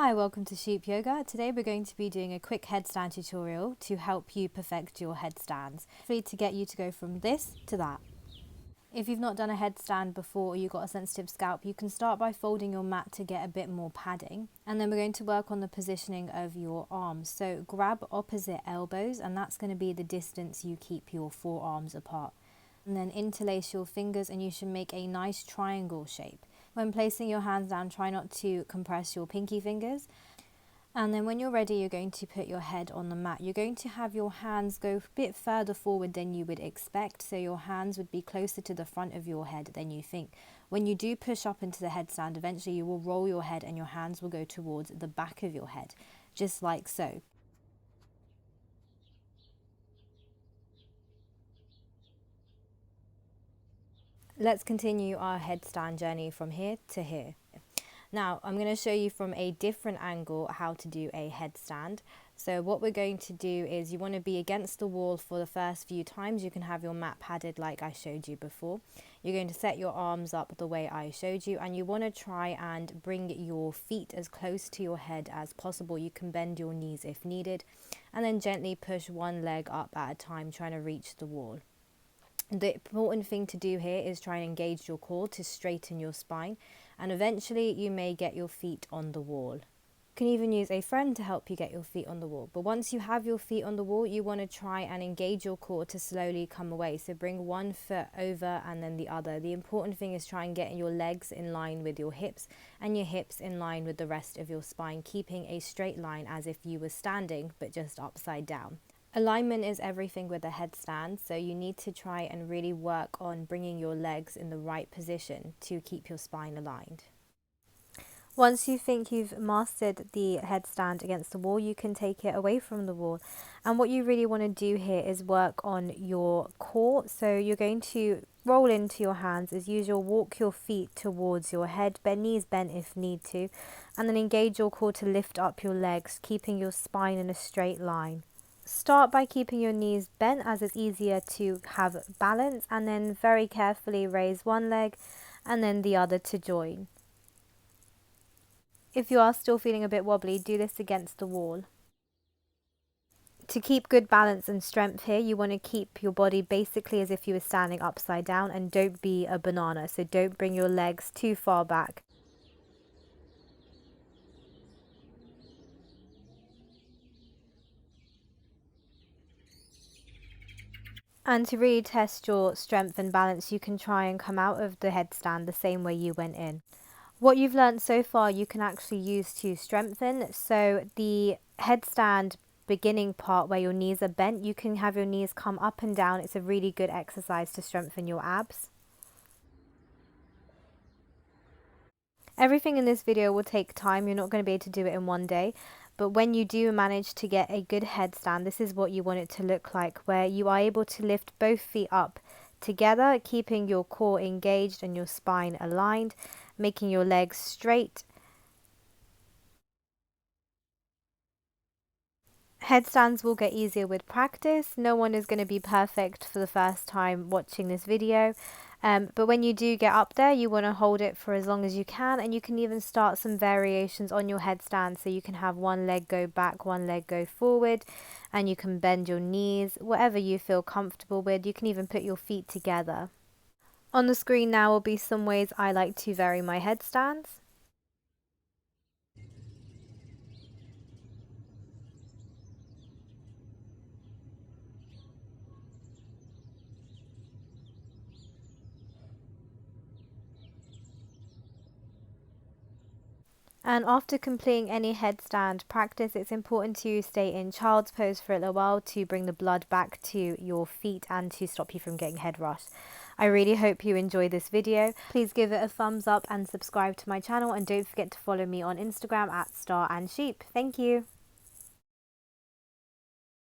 Hi, welcome to Sheep Yoga. Today we're going to be doing a quick headstand tutorial to help you perfect your headstands, to get you to go from this to that. If you've not done a headstand before or you've got a sensitive scalp, you can start by folding your mat to get a bit more padding. And then we're going to work on the positioning of your arms. So grab opposite elbows, and that's going to be the distance you keep your forearms apart. And then interlace your fingers and you should make a nice triangle shape. When placing your hands down, try not to compress your pinky fingers. And then when you're ready, you're going to put your head on the mat. You're going to have your hands go a bit further forward than you would expect. So your hands would be closer to the front of your head than you think. When you do push up into the headstand, eventually you will roll your head and your hands will go towards the back of your head, just like so. Let's continue our headstand journey from here to here. Now, I'm going to show you from a different angle how to do a headstand. So what we're going to do is you want to be against the wall for the first few times. You can have your mat padded like I showed you before. You're going to set your arms up the way I showed you, and you want to try and bring your feet as close to your head as possible. You can bend your knees if needed, and then gently push one leg up at a time, trying to reach the wall. The important thing to do here is try and engage your core to straighten your spine, and eventually you may get your feet on the wall. You can even use a friend to help you get your feet on the wall. But once you have your feet on the wall, you want to try and engage your core to slowly come away. So bring one foot over and then the other. The important thing is try and get your legs in line with your hips and your hips in line with the rest of your spine, keeping a straight line as if you were standing but just upside down. Alignment is everything with a headstand, so you need to try and really work on bringing your legs in the right position to keep your spine aligned. Once you think you've mastered the headstand against the wall, you can take it away from the wall. And what you really want to do here is work on your core. So you're going to roll into your hands. As usual, walk your feet towards your head, bend knees bent if need to, and then engage your core to lift up your legs, keeping your spine in a straight line. Start by keeping your knees bent as it's easier to have balance, and then very carefully raise one leg and then the other to join. If you are still feeling a bit wobbly, do this against the wall. To keep good balance and strength here, you want to keep your body basically as if you were standing upside down, and don't be a banana, so don't bring your legs too far back. And to really test your strength and balance, you can try and come out of the headstand the same way you went in. What you've learned so far, you can actually use to strengthen. So the headstand beginning part where your knees are bent, you can have your knees come up and down. It's a really good exercise to strengthen your abs. Everything in this video will take time. You're not going to be able to do it in one day. But when you do manage to get a good headstand, this is what you want it to look like, where you are able to lift both feet up together, keeping your core engaged and your spine aligned, making your legs straight. Headstands will get easier with practice. No one is going to be perfect for the first time watching this video. But when you do get up there, you want to hold it for as long as you can, and you can even start some variations on your headstand, so you can have one leg go back, one leg go forward, and you can bend your knees, whatever you feel comfortable with. You can even put your feet together. On the screen now will be some ways I like to vary my headstands. And after completing any headstand practice, it's important to stay in child's pose for a little while to bring the blood back to your feet and to stop you from getting head rush. I really hope you enjoyed this video. Please give it a thumbs up and subscribe to my channel, and don't forget to follow me on Instagram at @StarAndSheep. Thank you.